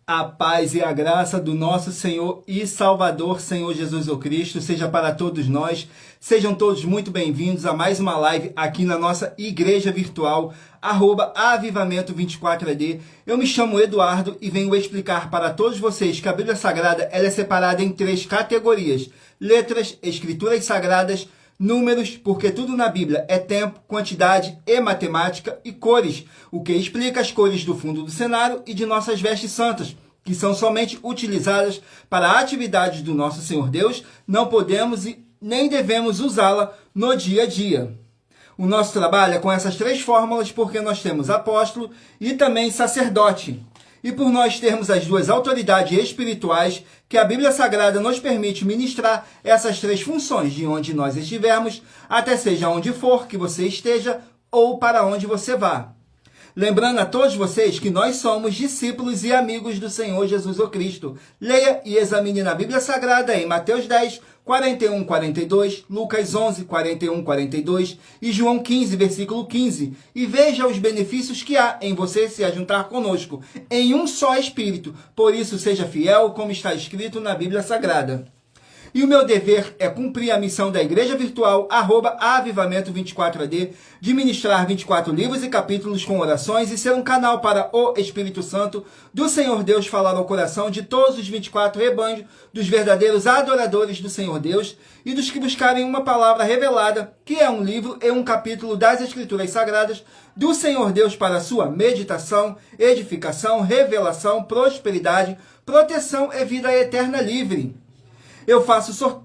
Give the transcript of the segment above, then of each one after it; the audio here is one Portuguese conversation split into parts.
A paz e a graça do nosso Senhor e Salvador, Senhor Jesus o Cristo, seja para todos nós. Sejam todos muito bem-vindos a mais uma live aqui na nossa igreja virtual, @avivamento24AD. Eu me chamo Eduardo e venho explicar para todos vocês que a Bíblia Sagrada ela é separada em 3 categorias: letras, escrituras sagradas, números, porque tudo na Bíblia é tempo, quantidade e matemática, e cores, o que explica as cores do fundo do cenário e de nossas vestes santas, que são somente utilizadas para atividades do nosso Senhor Deus. Não podemos e nem devemos usá-la no dia a dia. O nosso trabalho é com essas 3 fórmulas porque nós temos apóstolo e também sacerdote. E por nós termos as 2 autoridades espirituais, que a Bíblia Sagrada nos permite ministrar essas 3 funções de onde nós estivermos, até seja onde for que você esteja ou para onde você vá. Lembrando a todos vocês que nós somos discípulos e amigos do Senhor Jesus o Cristo. Leia e examine na Bíblia Sagrada em Mateus 10, 41, 42, Lucas 11, 41, 42 e João 15, versículo 15. E veja os benefícios que há em você se ajuntar conosco em um só Espírito. Por isso, seja fiel, como está escrito na Bíblia Sagrada. E o meu dever é cumprir a missão da Igreja Virtual, @avivamento24AD, de ministrar 24 livros e capítulos com orações e ser um canal para o Espírito Santo do Senhor Deus falar ao coração de todos os 24 rebanhos dos verdadeiros adoradores do Senhor Deus e dos que buscarem uma palavra revelada, que é um livro e um capítulo das Escrituras Sagradas do Senhor Deus para sua meditação, edificação, revelação, prosperidade, proteção e vida eterna livre. Eu faço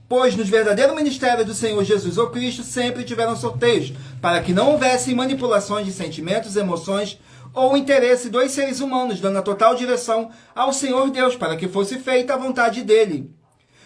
pois nos verdadeiros ministérios do Senhor Jesus o Cristo sempre tiveram sorteios, para que não houvesse manipulações de sentimentos, emoções ou interesse dos seres humanos, dando a total direção ao Senhor Deus, para que fosse feita a vontade dele.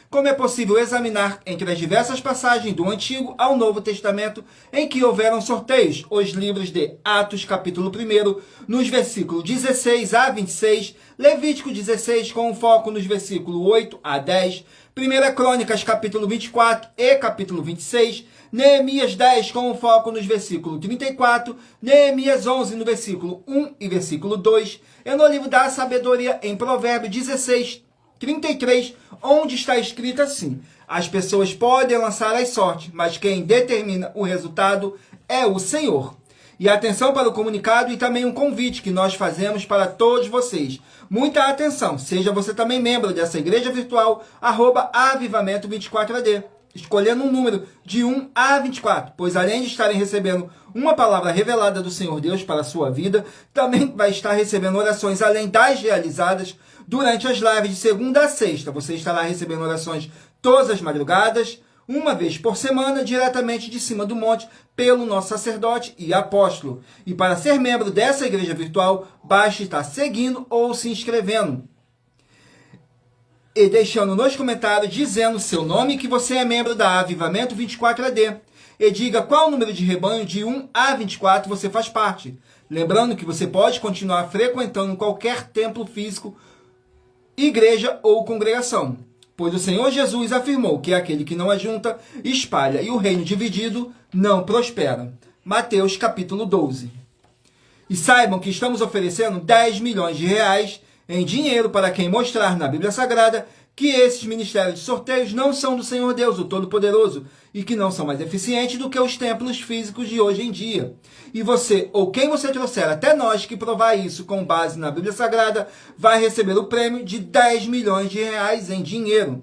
Como é possível examinar entre as diversas passagens do Antigo ao Novo Testamento em que houveram sorteios, os livros de Atos, capítulo 1, nos versículos 16 a 26, Levítico 16, com foco nos versículos 8 a 10, 1 Crônicas, capítulo 24 e capítulo 26, Neemias 10, com foco nos versículos 34, Neemias 11, no versículo 1 e versículo 2, e no livro da Sabedoria, em Provérbios 16, 33, onde está escrito assim: as pessoas podem lançar as sortes, mas quem determina o resultado é o Senhor. E atenção para o comunicado e também um convite que nós fazemos para todos vocês. Muita atenção, seja você também membro dessa igreja virtual, @avivamento24AD, escolhendo um número de 1 a 24, pois além de estarem recebendo uma palavra revelada do Senhor Deus para a sua vida, também vai estar recebendo orações além das realizadas durante as lives de segunda a sexta. Você estará recebendo orações todas as madrugadas, uma vez por semana, diretamente de cima do monte, pelo nosso sacerdote e apóstolo. E para ser membro dessa igreja virtual, basta estar seguindo ou se inscrevendo e deixando nos comentários dizendo seu nome e que você é membro da Avivamento 24AD. E diga qual número de rebanho de 1 a 24 você faz parte. Lembrando que você pode continuar frequentando qualquer templo físico, igreja ou congregação, pois o Senhor Jesus afirmou que aquele que não ajunta, espalha, e o reino dividido não prospera. Mateus capítulo 12. E saibam que estamos oferecendo 10 milhões de reais em dinheiro para quem mostrar na Bíblia Sagrada que esses ministérios de sorteios não são do Senhor Deus, o Todo-Poderoso, e que não são mais eficientes do que os templos físicos de hoje em dia. E você, ou quem você trouxer até nós que provar isso com base na Bíblia Sagrada, vai receber o prêmio de 10 milhões de reais em dinheiro.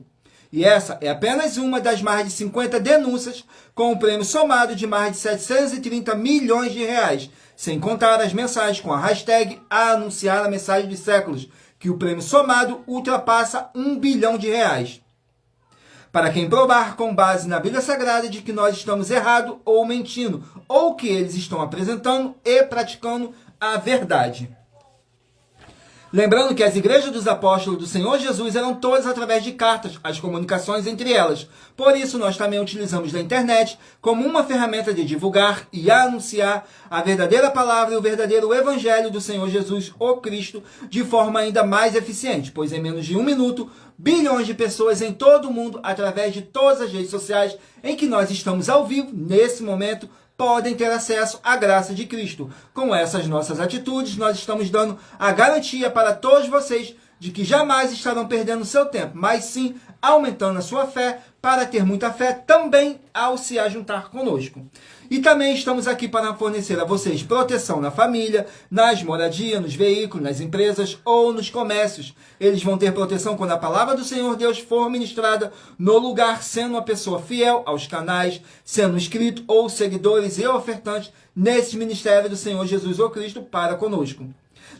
E essa é apenas uma das mais de 50 denúncias, com um prêmio somado de mais de 730 milhões de reais, sem contar as mensagens com a hashtag a anunciar a mensagem de séculos, que o prêmio somado ultrapassa 1 bilhão de reais. Para quem provar com base na Bíblia Sagrada de que nós estamos errado ou mentindo, ou que eles estão apresentando e praticando a verdade. Lembrando que as igrejas dos apóstolos do Senhor Jesus eram todas através de cartas, as comunicações entre elas. Por isso, nós também utilizamos a internet como uma ferramenta de divulgar e anunciar a verdadeira palavra e o verdadeiro evangelho do Senhor Jesus, o Cristo, de forma ainda mais eficiente, pois em menos de 1 minuto, bilhões de pessoas em todo o mundo, através de todas as redes sociais em que nós estamos ao vivo, nesse momento, podem ter acesso à graça de Cristo. Com essas nossas atitudes, nós estamos dando a garantia para todos vocês de que jamais estarão perdendo seu tempo, mas sim aumentando a sua fé para ter muita fé também ao se ajuntar conosco. E também estamos aqui para fornecer a vocês proteção na família, nas moradias, nos veículos, nas empresas ou nos comércios. Eles vão ter proteção quando a palavra do Senhor Deus for ministrada no lugar, sendo uma pessoa fiel aos canais, sendo inscrito ou seguidores e ofertantes nesse ministério do Senhor Jesus ou Cristo para conosco.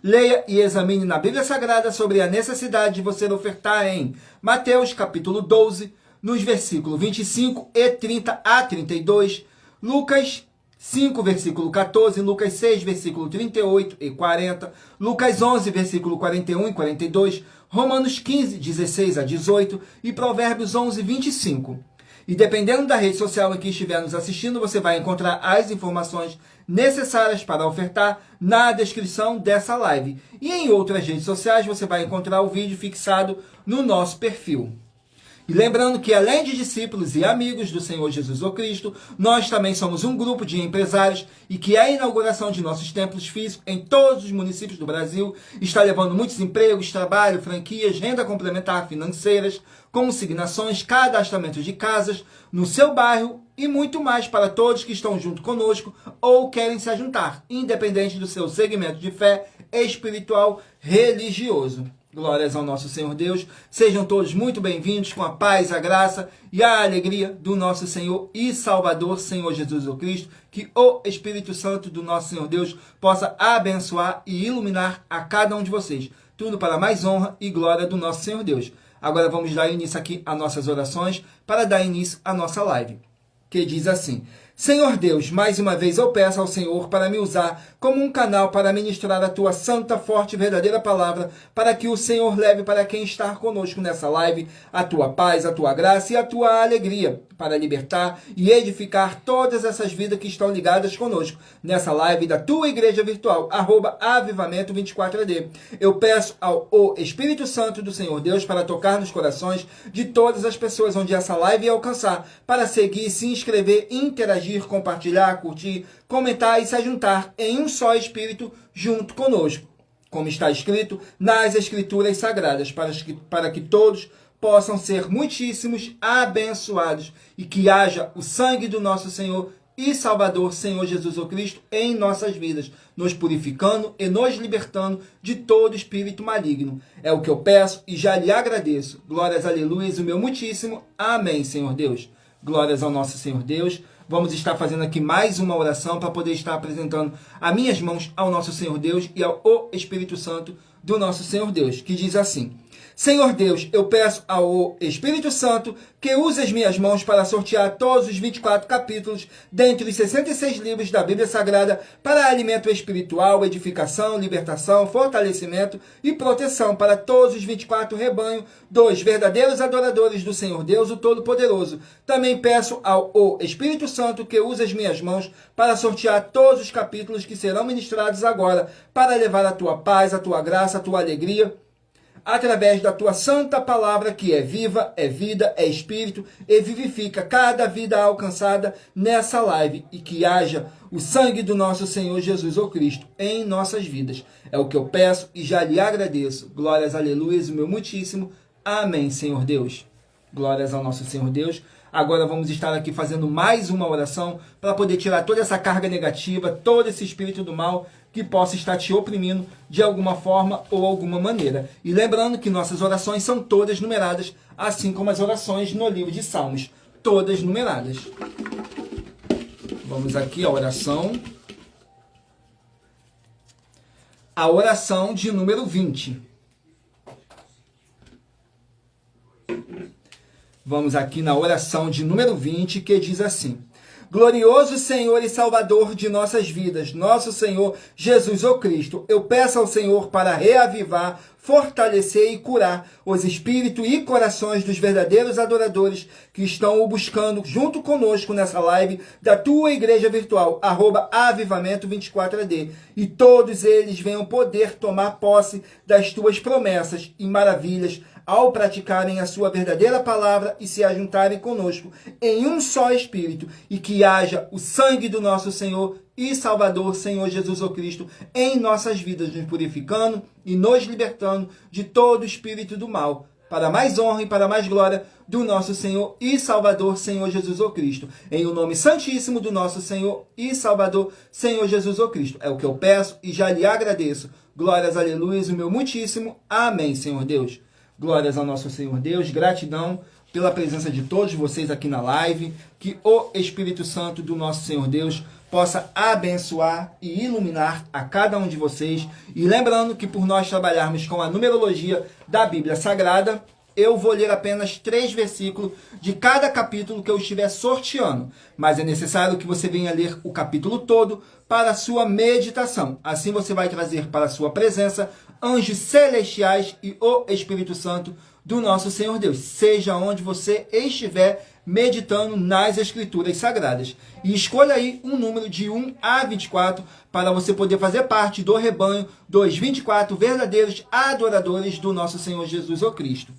Leia e examine na Bíblia Sagrada sobre a necessidade de você ofertar em Mateus capítulo 12, nos versículos 25 e 30 a 32, Lucas 5, versículo 14, Lucas 6, versículo 38 e 40, Lucas 11, versículo 41 e 42, Romanos 15, 16 a 18 e Provérbios 11, 25. E dependendo da rede social em que estiver nos assistindo, você vai encontrar as informações necessárias para ofertar na descrição dessa live. E em outras redes sociais você vai encontrar o vídeo fixado no nosso perfil. E lembrando que além de discípulos e amigos do Senhor Jesus ou Cristo, nós também somos um grupo de empresários e que a inauguração de nossos templos físicos em todos os municípios do Brasil está levando muitos empregos, trabalho, franquias, renda complementar financeiras, consignações, cadastramento de casas no seu bairro e muito mais para todos que estão junto conosco ou querem se ajuntar, independente do seu segmento de fé espiritual religioso. Glórias ao nosso Senhor Deus. Sejam todos muito bem-vindos com a paz, a graça e a alegria do nosso Senhor e Salvador, Senhor Jesus o Cristo. Que o Espírito Santo do nosso Senhor Deus possa abençoar e iluminar a cada um de vocês. Tudo para mais honra e glória do nosso Senhor Deus. Agora vamos dar início aqui às nossas orações para dar início à nossa live, que diz assim: Senhor Deus, mais uma vez eu peço ao Senhor para me usar como um canal para ministrar a tua santa, forte e verdadeira palavra, para que o Senhor leve para quem está conosco nessa live a tua paz, a tua graça e a tua alegria, para libertar e edificar todas essas vidas que estão ligadas conosco nessa live da tua igreja virtual, @avivamento24AD. Eu peço ao Espírito Santo do Senhor Deus para tocar nos corações de todas as pessoas onde essa live alcançar, para seguir, se inscrever, interagir, compartilhar, curtir, comentar e se ajuntar em um só Espírito junto conosco, como está escrito nas Escrituras Sagradas, para que todos possam ser muitíssimos abençoados e que haja o sangue do nosso Senhor e Salvador, Senhor Jesus o Cristo, em nossas vidas, nos purificando e nos libertando de todo espírito maligno. É o que eu peço e já lhe agradeço. Glórias, aleluias, o meu muitíssimo. Amém, Senhor Deus. Glórias ao nosso Senhor Deus. Vamos estar fazendo aqui mais uma oração para poder estar apresentando as minhas mãos ao nosso Senhor Deus e ao Espírito Santo do nosso Senhor Deus, que diz assim: Senhor Deus, eu peço ao Espírito Santo que use as minhas mãos para sortear todos os 24 capítulos dentre os 66 livros da Bíblia Sagrada para alimento espiritual, edificação, libertação, fortalecimento e proteção para todos os 24 rebanhos dos verdadeiros adoradores do Senhor Deus, o Todo-Poderoso. Também peço ao Espírito Santo que use as minhas mãos para sortear todos os capítulos que serão ministrados agora, para levar a tua paz, a tua graça, a tua alegria, através da tua santa palavra, que é viva, é vida, é espírito e vivifica cada vida alcançada nessa live, e que haja o sangue do nosso Senhor Jesus ou Cristo em nossas vidas. É o que eu peço e já lhe agradeço. Glórias, aleluias, o meu muitíssimo. Amém, Senhor Deus. Glórias ao nosso Senhor Deus. Agora vamos estar aqui fazendo mais uma oração para poder tirar toda essa carga negativa, todo esse espírito do mal que possa estar te oprimindo de alguma forma ou alguma maneira. E lembrando que nossas orações são todas numeradas, assim como as orações no livro de Salmos, todas numeradas. Vamos aqui à oração. A oração de número 20. Vamos aqui na oração de número 20, que diz assim: Glorioso Senhor e Salvador de nossas vidas, nosso Senhor Jesus o Cristo, eu peço ao Senhor para reavivar, fortalecer e curar os espíritos e corações dos verdadeiros adoradores que estão o buscando junto conosco nessa live da tua igreja virtual, @avivamento24AD, e todos eles venham poder tomar posse das tuas promessas e maravilhas ao praticarem a sua verdadeira palavra e se ajuntarem conosco em um só Espírito, e que haja o sangue do nosso Senhor e Salvador, Senhor Jesus Cristo, em nossas vidas, nos purificando e nos libertando de todo espírito do mal, para mais honra e para mais glória do nosso Senhor e Salvador, Senhor Jesus Cristo. Em o nome santíssimo do nosso Senhor e Salvador, Senhor Jesus Cristo. É o que eu peço e já lhe agradeço. Glórias, aleluias, o meu muitíssimo. Amém, Senhor Deus. Glórias ao nosso Senhor Deus. Gratidão pela presença de todos vocês aqui na live. Que o Espírito Santo do nosso Senhor Deus possa abençoar e iluminar a cada um de vocês. E lembrando que por nós trabalharmos com a numerologia da Bíblia Sagrada, eu vou ler apenas 3 versículos de cada capítulo que eu estiver sorteando. Mas é necessário que você venha ler o capítulo todo para a sua meditação. Assim você vai trazer para a sua presença anjos celestiais e o Espírito Santo do nosso Senhor Deus. Seja onde você estiver meditando nas Escrituras Sagradas. E escolha aí um número de 1 a 24 para você poder fazer parte do rebanho dos 24 verdadeiros adoradores do nosso Senhor Jesus Cristo.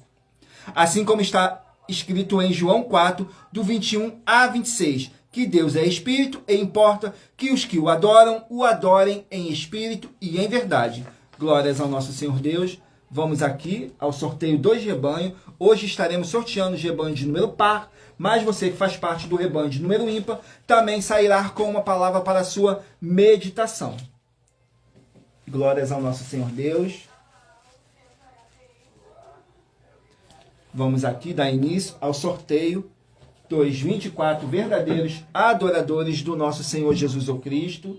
Assim como está escrito em João 4, do 21 a 26, que Deus é Espírito e importa que os que o adorem em Espírito e em verdade. Glórias ao nosso Senhor Deus. Vamos aqui ao sorteio dos rebanhos. Hoje estaremos sorteando os rebanhos de número par, mas você que faz parte do rebanho de número ímpar também sairá com uma palavra para a sua meditação. Glórias ao nosso Senhor Deus. Vamos aqui dar início ao sorteio dos 24 verdadeiros adoradores do nosso Senhor Jesus Cristo.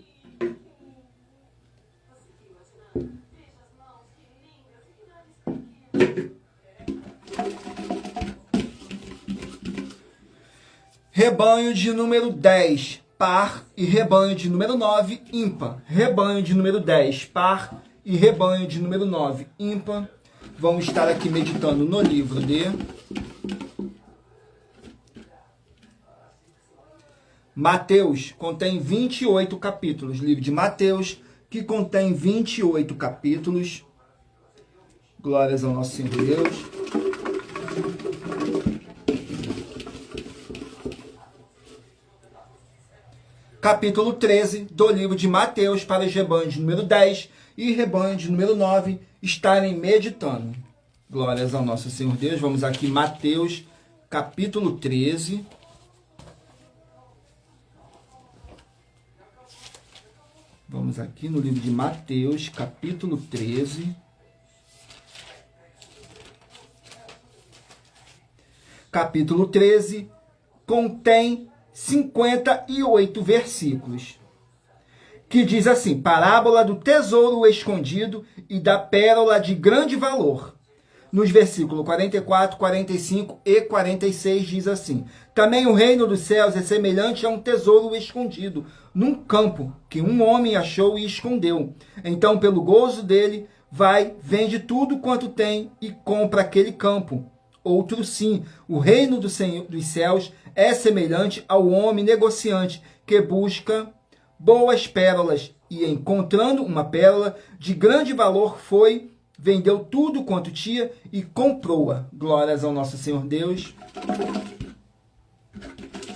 Rebanho de número 10, par, e rebanho de número 9, ímpar. Rebanho de número 10, par, e rebanho de número 9, ímpar. Vamos estar aqui meditando no livro de Mateus, contém 28 capítulos. Livro de Mateus, que contém 28 capítulos. Glórias ao nosso Senhor Deus. Capítulo 13 do livro de Mateus, para os rebanhos de número 10 e rebanho de número 9 estarem meditando. Glórias ao nosso Senhor Deus. Vamos aqui, Mateus, capítulo 13. Vamos aqui no livro de Mateus, capítulo 13. Capítulo 13 contém 58 versículos. Que diz assim: parábola do tesouro escondido e da pérola de grande valor. Nos versículos 44, 45 e 46 diz assim: também o reino dos céus é semelhante a um tesouro escondido num campo, que um homem achou e escondeu. Então, pelo gozo dele, vai, vende tudo quanto tem e compra aquele campo. Outro sim, o reino do Senhor dos céus é semelhante ao homem negociante que busca boas pérolas, e encontrando uma pérola de grande valor foi, vendeu tudo quanto tinha e comprou-a. Glórias ao nosso Senhor Deus.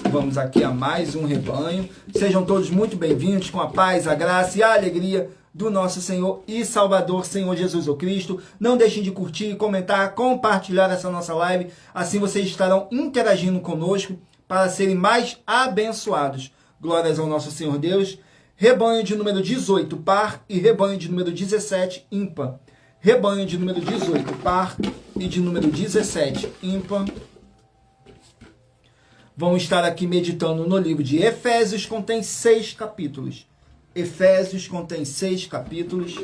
Vamos aqui a mais um rebanho. Sejam todos muito bem-vindos, com a paz, a graça e a alegria do nosso Senhor e Salvador, Senhor Jesus Cristo. Não deixem de curtir, comentar, compartilhar essa nossa live. Assim vocês estarão interagindo conosco para serem mais abençoados. Glórias ao nosso Senhor Deus. Rebanho de número 18, par, e rebanho de número 17, ímpar. Rebanho de número 18, par, e de número 17, ímpar. Vamos estar aqui meditando no livro de Efésios, contém 6 capítulos. Efésios contém 6 capítulos.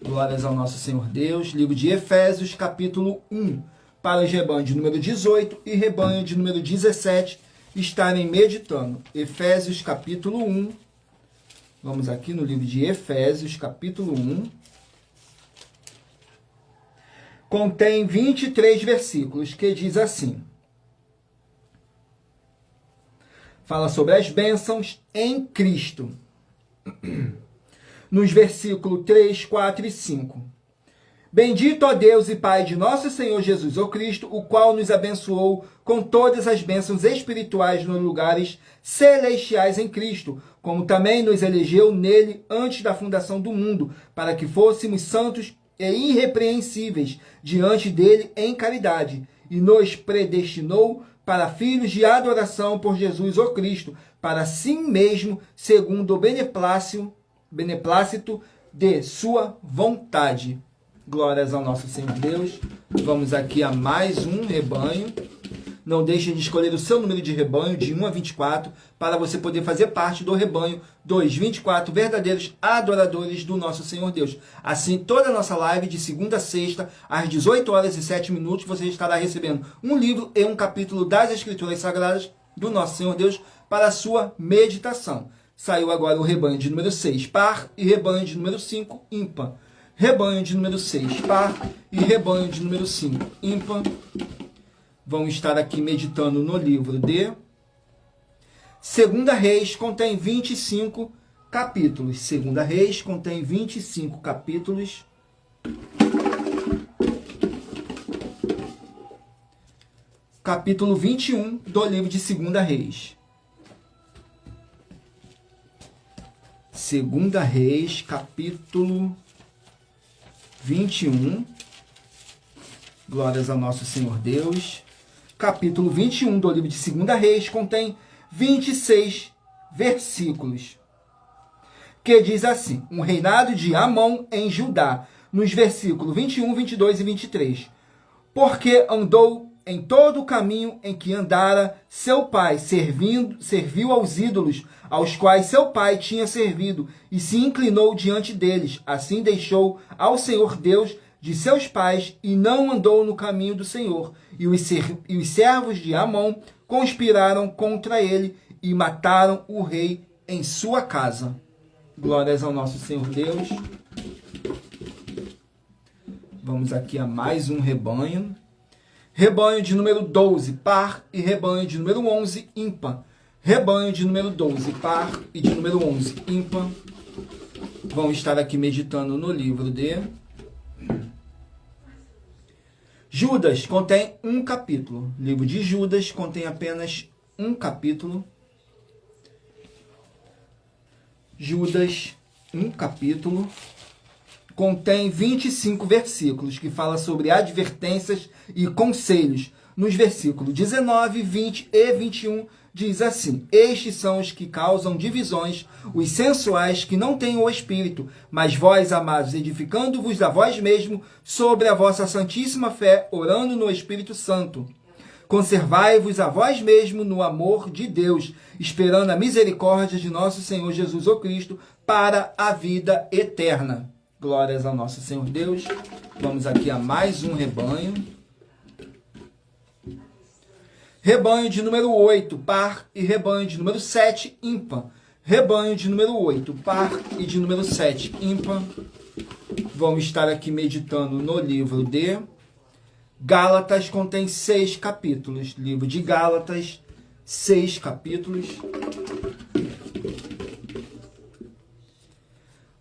Glórias ao nosso Senhor Deus. Livro de Efésios, capítulo 1. Para os rebanhos de número 18 e rebanho de número 17 estarem meditando. Efésios, capítulo 1. Vamos aqui no livro de Efésios, capítulo 1. Contém 23 versículos, que diz assim: fala sobre as bênçãos em Cristo. Nos versículos 3, 4 e 5. Bendito ó Deus e Pai de nosso Senhor Jesus o Cristo, o qual nos abençoou com todas as bênçãos espirituais nos lugares celestiais em Cristo, como também nos elegeu nele antes da fundação do mundo, para que fôssemos santos e irrepreensíveis diante dele em caridade, e nos predestinou para filhos de adoração por Jesus o Cristo, para si mesmo, segundo o beneplácito de sua vontade. Glórias ao nosso Senhor Deus. Vamos aqui a mais um rebanho. Não deixe de escolher o seu número de rebanho, de 1 a 24, para você poder fazer parte do rebanho dos 24 verdadeiros adoradores do nosso Senhor Deus. Assim, toda a nossa live de segunda a sexta, às 18 horas e 7 minutos, você estará recebendo um livro e um capítulo das Escrituras Sagradas do nosso Senhor Deus para a sua meditação. Saiu agora o rebanho de número 6, par, e rebanho de número 5, ímpar. Rebanho de número 6, par, e rebanho de número 5, ímpar. Vamos estar aqui meditando no livro de Segunda Reis, contém 25 capítulos. Segunda Reis contém 25 capítulos. Capítulo 21 do livro de Segunda Reis. Segunda Reis, capítulo 21. Glórias ao nosso Senhor Deus. Capítulo 21 do livro de Segunda Reis contém 26 versículos. Que diz assim: um reinado de Amon em Judá, nos versículos 21, 22 e 23. Porque andou em todo o caminho em que andara seu pai, serviu aos ídolos, aos quais seu pai tinha servido, e se inclinou diante deles. Assim deixou ao Senhor Deus de seus pais, e não andou no caminho do Senhor. E os servos de Amon conspiraram contra ele, e mataram o rei em sua casa. Glórias ao nosso Senhor Deus. Vamos aqui a mais um rebanho. Rebanho de número 12, par, e rebanho de número 11, ímpar. Rebanho de número 12, par, e de número 11, ímpar. Vamos estar aqui meditando no livro de Judas, contém um capítulo. O livro de Judas contém apenas um capítulo. Judas, um capítulo. Contém 25 versículos, que fala sobre advertências e conselhos. Nos versículos 19, 20 e 21, diz assim: estes são os que causam divisões, os sensuais que não têm o Espírito, mas vós, amados, edificando-vos a vós mesmo sobre a vossa santíssima fé, orando no Espírito Santo. Conservai-vos a vós mesmo no amor de Deus, esperando a misericórdia de nosso Senhor Jesus o Cristo para a vida eterna. Glórias ao nosso Senhor Deus. Vamos aqui a mais um rebanho. Rebanho de número 8, par, e rebanho de número 7, ímpar. Rebanho de número 8, par, e de número 7, ímpar. Vamos estar aqui meditando no livro de Gálatas, contém 6 capítulos. Livro de Gálatas, 6 capítulos.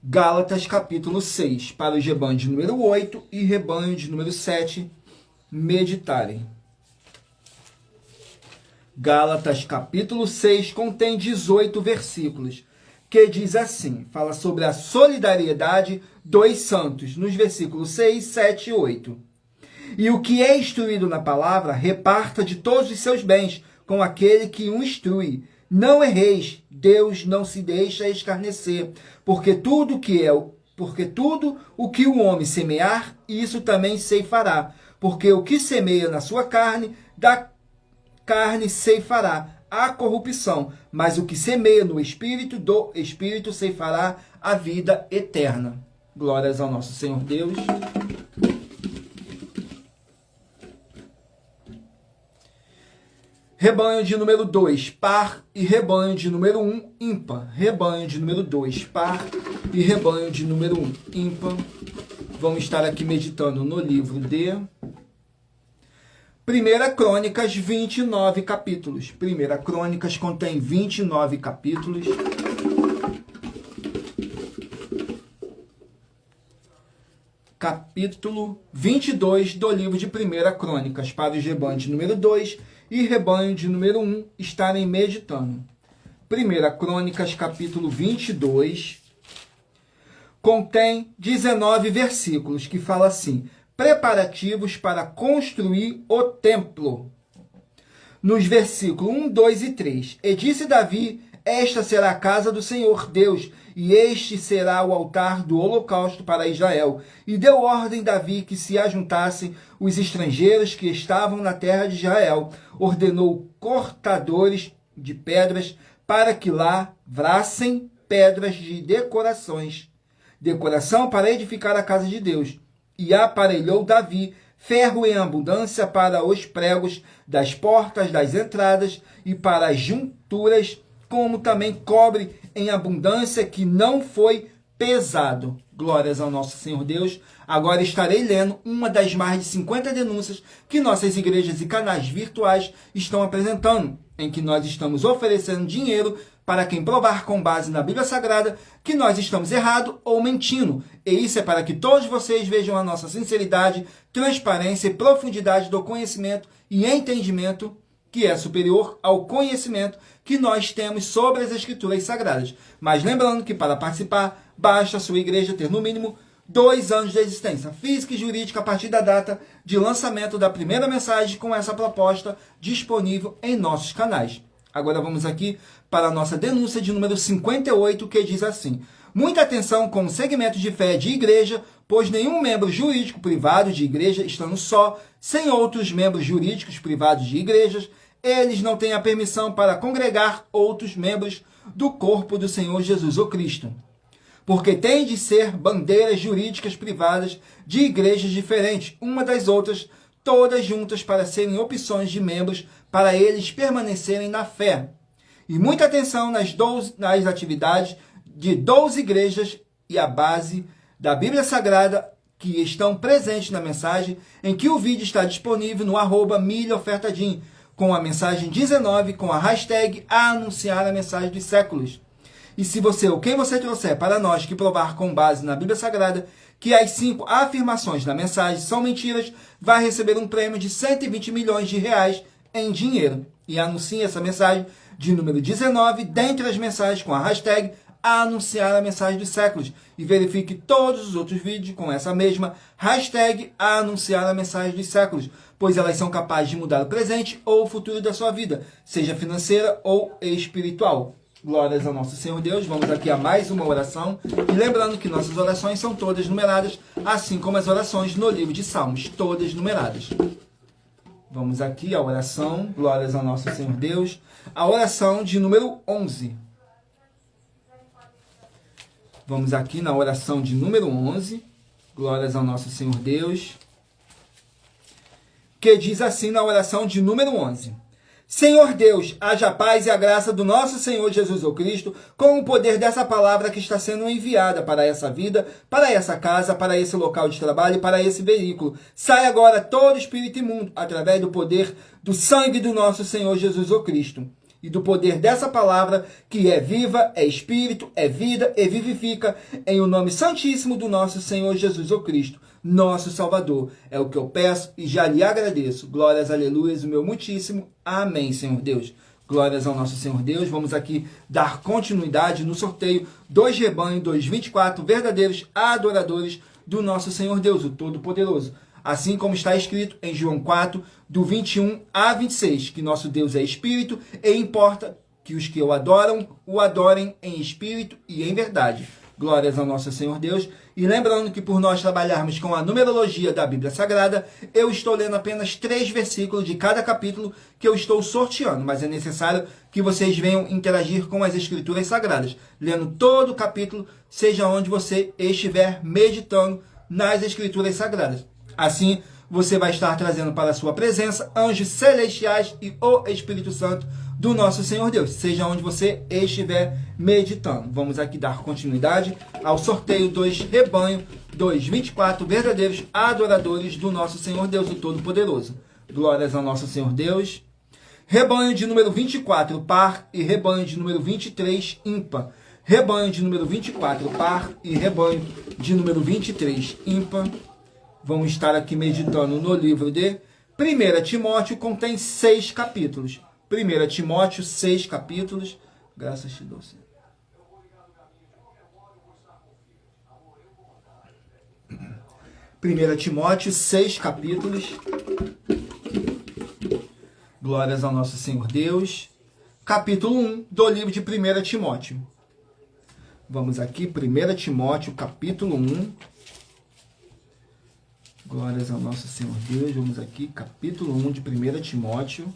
Gálatas, capítulo 6, para os rebanhos de número 8 e rebanho de número 7 meditarem. Gálatas, capítulo 6, contém 18 versículos, que diz assim, fala sobre a solidariedade dos santos, nos versículos 6, 7 e 8. E o que é instruído na palavra, reparta de todos os seus bens com aquele que o instrui. Não erreis, Deus não se deixa escarnecer, porque tudo o que o homem semear, isso também ceifará. Porque o que semeia na sua carne, da carne ceifará a corrupção, mas o que semeia no Espírito, do Espírito ceifará a vida eterna. Glórias ao nosso Senhor Deus. Rebanho de número 2, par, e rebanho de número 1, ímpar. Rebanho de número 2, par, e rebanho de número 1, ímpar. Vamos estar aqui meditando no livro de 1 Crônicas, 29 capítulos. 1 Crônicas contém 29 capítulos. capítulo 22 do livro de 1 Crônicas, para os rebanhos de número 2 e rebanho de número 1 estarem meditando. 1 Crônicas, capítulo 22, contém 19 versículos que fala assim: preparativos para construir o templo. Nos versículos 1, 2 e 3. E disse Davi: esta será a casa do Senhor Deus, e este será o altar do holocausto para Israel. E deu ordem Davi que se ajuntassem os estrangeiros que estavam na terra de Israel. Ordenou cortadores de pedras para que lavrassem pedras de decoração para edificar a casa de Deus. E aparelhou Davi ferro em abundância para os pregos das portas das entradas e para as junturas, como também cobre em abundância que não foi pesado. Glórias ao nosso Senhor Deus. Agora estarei lendo uma das mais de 50 denúncias que nossas igrejas e canais virtuais estão apresentando, em que nós estamos oferecendo dinheiro para quem provar com base na Bíblia Sagrada que nós estamos errados ou mentindo. E isso é para que todos vocês vejam a nossa sinceridade, transparência e profundidade do conhecimento e entendimento que é superior ao conhecimento que nós temos sobre as Escrituras Sagradas. Mas lembrando que para participar, basta a sua igreja ter no mínimo 2 anos de existência física e jurídica a partir da data de lançamento da primeira mensagem com essa proposta disponível em nossos canais. Agora vamos aqui para a nossa denúncia de número 58, que diz assim: muita atenção com o segmento de fé de igreja, pois nenhum membro jurídico privado de igreja, estando só, sem outros membros jurídicos privados de igrejas, eles não têm a permissão para congregar outros membros do corpo do Senhor Jesus o Cristo. Porque tem de ser bandeiras jurídicas privadas de igrejas diferentes, uma das outras, todas juntas para serem opções de membros para eles permanecerem na fé. E muita atenção nas atividades de 12 igrejas e a base da Bíblia Sagrada que estão presentes na mensagem, em que o vídeo está disponível no @milhaofertadim, com a mensagem 19, com a hashtag anunciar a mensagem dos séculos. E se você ou quem você trouxer para nós que provar com base na Bíblia Sagrada que as 5 afirmações da mensagem são mentiras, vai receber um prêmio de 120 milhões de reais em dinheiro. E anuncie essa mensagem de número 19 dentre as mensagens com a hashtag anunciar a mensagem dos séculos. E verifique todos os outros vídeos com essa mesma hashtag anunciar a mensagem dos séculos, pois elas são capazes de mudar o presente ou o futuro da sua vida, seja financeira ou espiritual. Glórias ao nosso Senhor Deus. Vamos aqui a mais uma oração. E lembrando que nossas orações são todas numeradas, assim como as orações no livro de Salmos, todas numeradas. Vamos aqui à oração. Glórias ao nosso Senhor Deus. A oração de número 11. Vamos aqui na oração de número 11. Glórias ao nosso Senhor Deus. Que diz assim na oração de número 11. Senhor Deus, haja a paz e a graça do nosso Senhor Jesus Cristo, com o poder dessa palavra que está sendo enviada para essa vida, para essa casa, para esse local de trabalho e para esse veículo. Sai agora todo espírito imundo, através do poder do sangue do nosso Senhor Jesus Cristo. E do poder dessa palavra, que é viva, é espírito, é vida e vivifica, em o nome santíssimo do nosso Senhor Jesus Cristo, nosso Salvador. É o que eu peço e já lhe agradeço. Glórias, aleluias, o meu muitíssimo. Amém, Senhor Deus. Glórias ao nosso Senhor Deus. Vamos aqui dar continuidade no sorteio dos rebanhos dos 24 verdadeiros adoradores do nosso Senhor Deus, o Todo-Poderoso. Assim como está escrito em João 4, do 21 a 26, que nosso Deus é Espírito e importa que os que o adoram, o adorem em Espírito e em verdade. Glórias ao nosso Senhor Deus. E lembrando que por nós trabalharmos com a numerologia da Bíblia Sagrada, eu estou lendo apenas 3 versículos de cada capítulo que eu estou sorteando, mas é necessário que vocês venham interagir com as Escrituras Sagradas, lendo todo o capítulo, seja onde você estiver meditando nas Escrituras Sagradas. Assim, você vai estar trazendo para a sua presença anjos celestiais e o Espírito Santo do nosso Senhor Deus, seja onde você estiver meditando. Vamos aqui dar continuidade ao sorteio dos rebanhos dos 24 verdadeiros adoradores do nosso Senhor Deus, o Todo-Poderoso. Glórias ao nosso Senhor Deus. Rebanho de número 24, par, e rebanho de número 23, ímpar. Rebanho de número 24, par, e rebanho de número 23, ímpar. Vamos estar aqui meditando no livro de 1 Timóteo, contém 6 capítulos. 1 Timóteo, 6 capítulos. Graças te dou, Senhor. 1 Timóteo, 6 capítulos. Glórias ao nosso Senhor Deus. Capítulo 1 do livro de 1 Timóteo. Vamos aqui, 1 Timóteo, capítulo 1. Glórias ao nosso Senhor Deus. Vamos aqui, capítulo 1 de 1 Timóteo.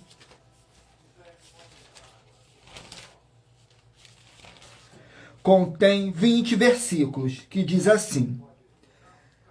Contém 20 versículos, que diz assim: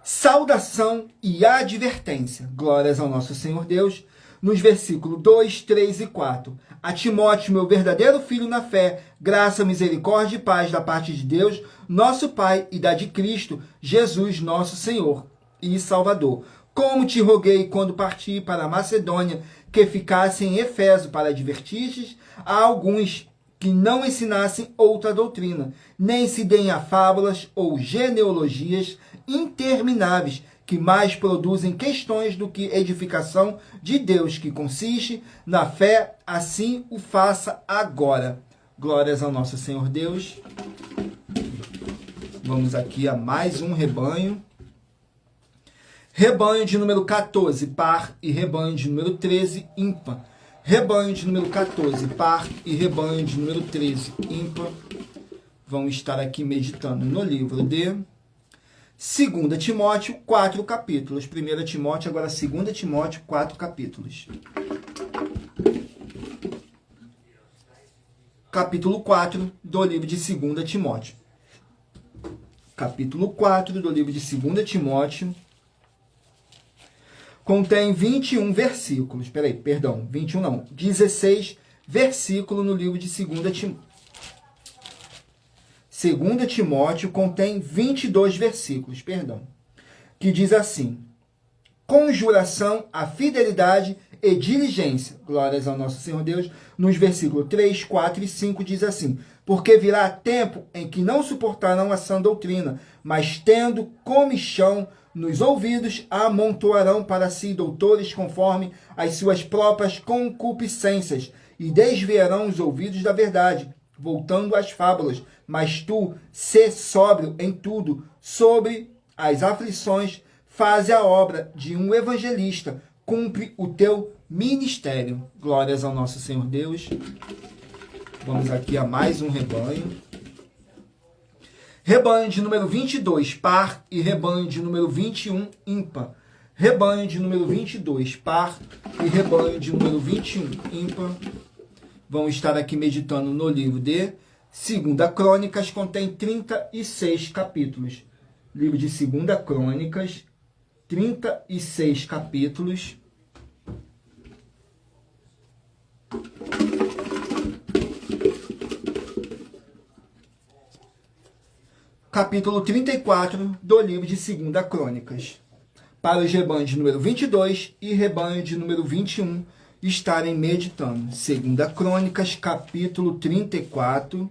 saudação e advertência, glórias ao nosso Senhor Deus, nos versículos 2, 3 e 4. A Timóteo, meu verdadeiro filho na fé, graça, misericórdia e paz da parte de Deus, nosso Pai, e da de Cristo, Jesus, nosso Senhor e Salvador. Como te roguei quando parti para a Macedônia, que ficasse em Efeso para advertir a alguns que não ensinassem outra doutrina, nem se deem a fábulas ou genealogias intermináveis, que mais produzem questões do que edificação de Deus, que consiste na fé, assim o faça agora. Glórias ao nosso Senhor Deus. Vamos aqui a mais um rebanho. Rebanho de número 14, par, e rebanho de número 13, ímpar. Rebanho de número 14, par, e rebanho de número 13, ímpar. Vamos estar aqui meditando no livro de 2 Timóteo, 4 capítulos. 1 Timóteo, agora 2 Timóteo, 4 capítulos. Capítulo 4 do livro de 2 Timóteo. Capítulo 4 do livro de 2 Timóteo. Contém 21 versículos. 21 não. 16 versículos no livro de 2 Timóteo. 2 Timóteo contém 22 versículos, que diz assim: conjuração, a fidelidade e diligência. Glórias ao nosso Senhor Deus. Nos versículos 3, 4 e 5 diz assim: porque virá tempo em que não suportarão a sã doutrina, mas tendo comichão nos ouvidos, amontoarão para si doutores conforme as suas próprias concupiscências, e desviarão os ouvidos da verdade, voltando às fábulas. Mas tu, sê sóbrio em tudo, sobre as aflições, faze a obra de um evangelista, cumpre o teu ministério. Glórias ao nosso Senhor Deus. Vamos aqui a mais um rebanho. Rebanho de número 22, par, e rebanho de número 21, ímpar. Rebanho de número 22, par, e rebanho de número 21, ímpar. Vamos estar aqui meditando no livro de 2 Crônicas, contém 36 capítulos. Livro de 2 Crônicas, 36 capítulos. Capítulo 34 do livro de 2 Crônicas. Para os rebanhos de número 22 e rebanho de número 21 estarem meditando. 2 Crônicas, capítulo 34.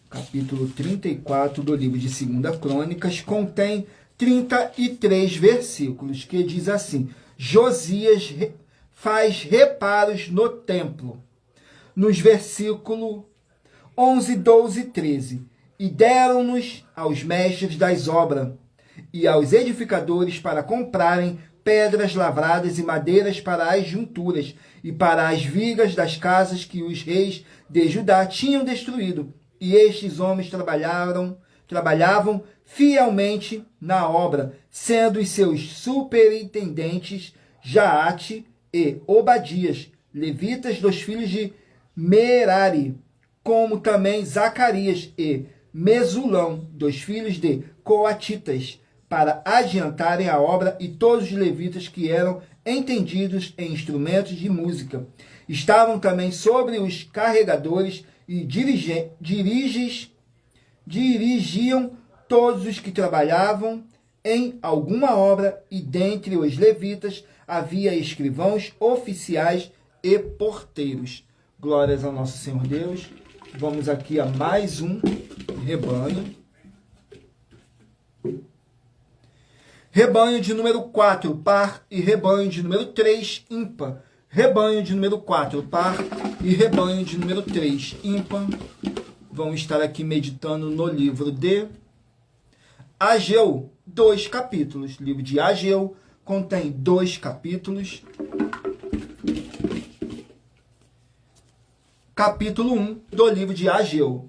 Capítulo 34 do livro de 2 Crônicas contém 33 versículos, que diz assim: Josias faz reparos no templo. Nos versículos 11, 12 e 13. E deram-nos aos mestres das obras e aos edificadores para comprarem pedras lavradas e madeiras para as junturas e para as vigas das casas que os reis de Judá tinham destruído. E estes homens trabalhavam fielmente na obra, sendo os seus superintendentes Jaate e Obadias, levitas dos filhos de Merari, como também Zacarias e Mesulão, dos filhos de Coatitas, para adiantarem a obra, e todos os levitas que eram entendidos em instrumentos de música. Estavam também sobre os carregadores e dirigiam todos os que trabalhavam em alguma obra, e dentre os levitas havia escrivãos, oficiais e porteiros. Glórias ao nosso Senhor Deus. Vamos aqui a mais um rebanho. Rebanho de número 4, par, e rebanho de número 3, ímpar. Rebanho de número 4, par, e rebanho de número 3, ímpar. Vamos estar aqui meditando no livro de Ageu, 2 capítulos. O livro de Ageu contém 2 capítulos. Capítulo 1 do livro de Ageu.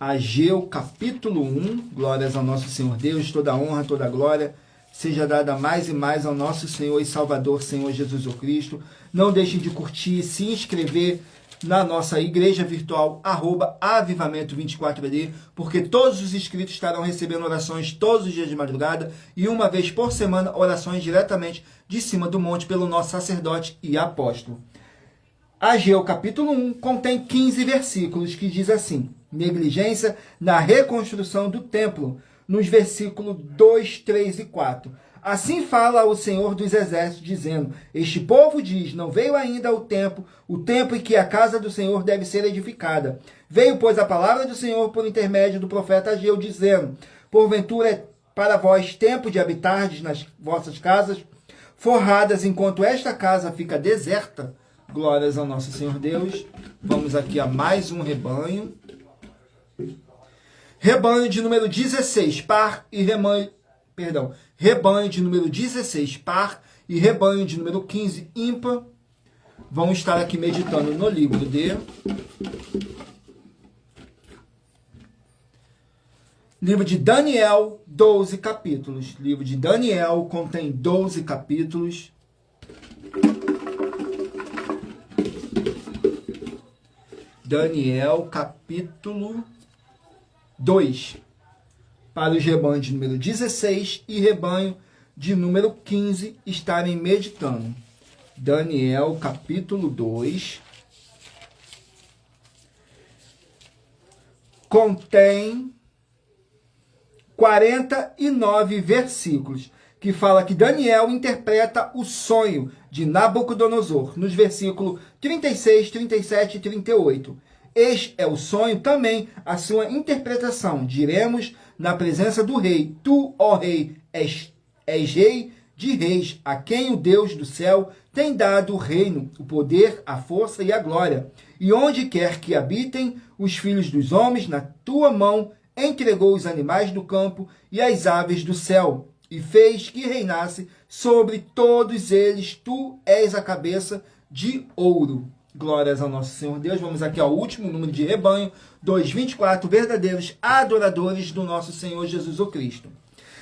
Ageu, capítulo 1, glórias ao nosso Senhor Deus, toda honra, toda glória, seja dada mais e mais ao nosso Senhor e Salvador, Senhor Jesus o Cristo. Não deixem de curtir, se inscrever na nossa igreja virtual, @avivamento24AD, porque todos os inscritos estarão recebendo orações todos os dias de madrugada e uma vez por semana, orações diretamente de cima do monte pelo nosso sacerdote e apóstolo. Ageu, capítulo 1, contém 15 versículos que diz assim: negligência na reconstrução do templo, nos versículos 2, 3 e 4. Assim fala o Senhor dos Exércitos, dizendo: este povo diz, não veio ainda o tempo em que a casa do Senhor deve ser edificada. Veio, pois, a palavra do Senhor por intermédio do profeta Ageu, dizendo: porventura é para vós tempo de habitardes nas vossas casas, forradas, enquanto esta casa fica deserta. Glórias ao nosso Senhor Deus. Vamos aqui a mais um rebanho. Rebanho de número 16, par, e rebanho de número 16, par, e rebanho de número 15, ímpar. Vamos estar aqui meditando no livro de Daniel, 12 capítulos. Livro de Daniel contém 12 capítulos. Daniel, capítulo 2, para os rebanhos de número 16 e rebanho de número 15 estarem meditando. Daniel, capítulo 2, contém 49 versículos, que fala que Daniel interpreta o sonho de Nabucodonosor, nos versículos 36, 37 e 38. Este é o sonho, também a sua interpretação. Diremos na presença do rei: tu, ó rei, és rei de reis, a quem o Deus do céu tem dado o reino, o poder, a força e a glória. E onde quer que habitem os filhos dos homens, na tua mão entregou os animais do campo e as aves do céu, e fez que reinasse sobre todos eles. Tu és a cabeça de ouro. Glórias ao nosso Senhor Deus. Vamos aqui ao último número de rebanho, 224 verdadeiros adoradores do nosso Senhor Jesus o Cristo.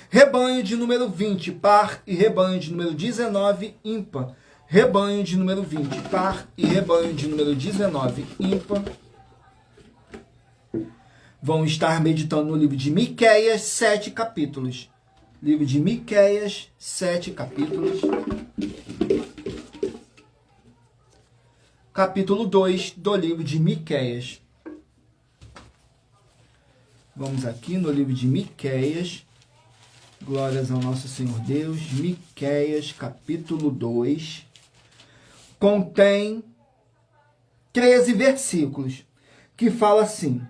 Rebanho de número 20, par, e rebanho de número 19, ímpar. Rebanho de número 20, par, e rebanho de número 19, ímpar. Vão estar meditando no livro de Miqueias, 7 capítulos. Livro de Miqueias, 7 capítulos. Capítulo 2 do livro de Miqueias. Vamos aqui no livro de Miqueias. Glórias ao nosso Senhor Deus. Miqueias, capítulo 2. Contém 13 versículos, que fala assim: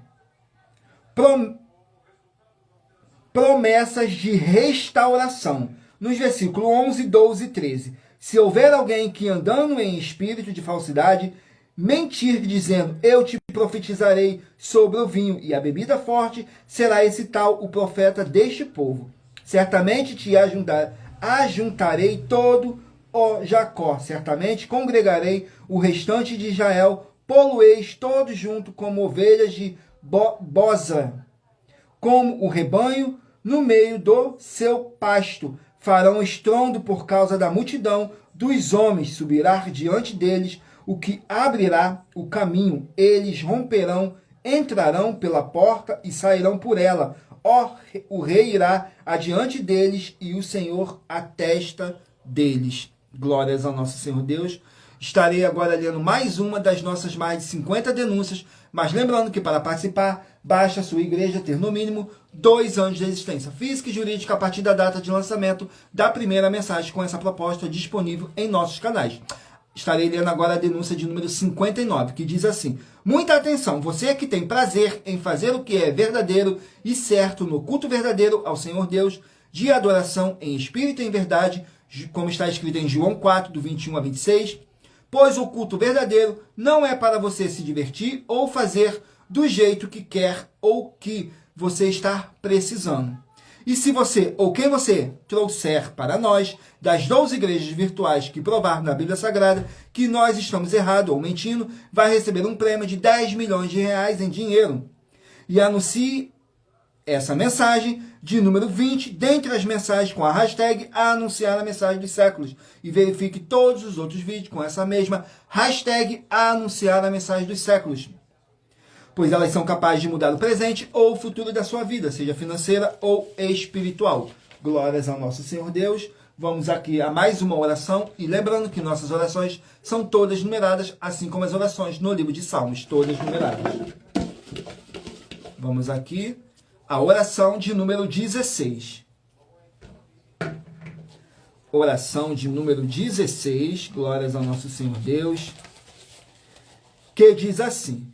promessas de restauração. Nos versículos 11, 12 e 13. Se houver alguém que, andando em espírito de falsidade, mentir, dizendo: eu te profetizarei sobre o vinho e a bebida forte, será esse tal o profeta deste povo. Certamente te ajuntarei todo o Jacó, certamente congregarei o restante de Israel, polueis todos junto como ovelhas de Boza, como o rebanho no meio do seu pasto. Farão estrondo por causa da multidão dos homens, subirá diante deles o que abrirá o caminho. Eles romperão, entrarão pela porta e sairão por ela. O rei irá adiante deles e o Senhor à testa deles. Glórias ao nosso Senhor Deus. Estarei agora lendo mais uma das nossas mais de 50 denúncias, mas lembrando que para participar, basta a sua igreja ter no mínimo 2 anos de existência física e jurídica a partir da data de lançamento da primeira mensagem com essa proposta disponível em nossos canais. estarei lendo agora a denúncia de número 59, que diz assim: muita atenção, você que tem prazer em fazer o que é verdadeiro e certo no culto verdadeiro ao Senhor Deus, de adoração em espírito e em verdade, como está escrito em João 4, do 21 a 26, pois o culto verdadeiro não é para você se divertir ou fazer do jeito que quer ou que você está precisando. E se você, ou quem você trouxer para nós, das 12 igrejas virtuais que provar na Bíblia Sagrada que nós estamos errados ou mentindo, vai receber um prêmio de 10 milhões de reais em dinheiro. E anuncie essa mensagem de número 20, dentre as mensagens com a hashtag anunciar a mensagem dos séculos. E verifique todos os outros vídeos com essa mesma hashtag anunciar a mensagem dos séculos. Pois elas são capazes de mudar o presente ou o futuro da sua vida, seja financeira ou espiritual. Glórias ao nosso Senhor Deus. Vamos aqui a mais uma oração, e lembrando que nossas orações são todas numeradas, assim como as orações no livro de Salmos, todas numeradas. Vamos aqui a oração de número 16. Oração de número 16, glórias ao nosso Senhor Deus, que diz assim: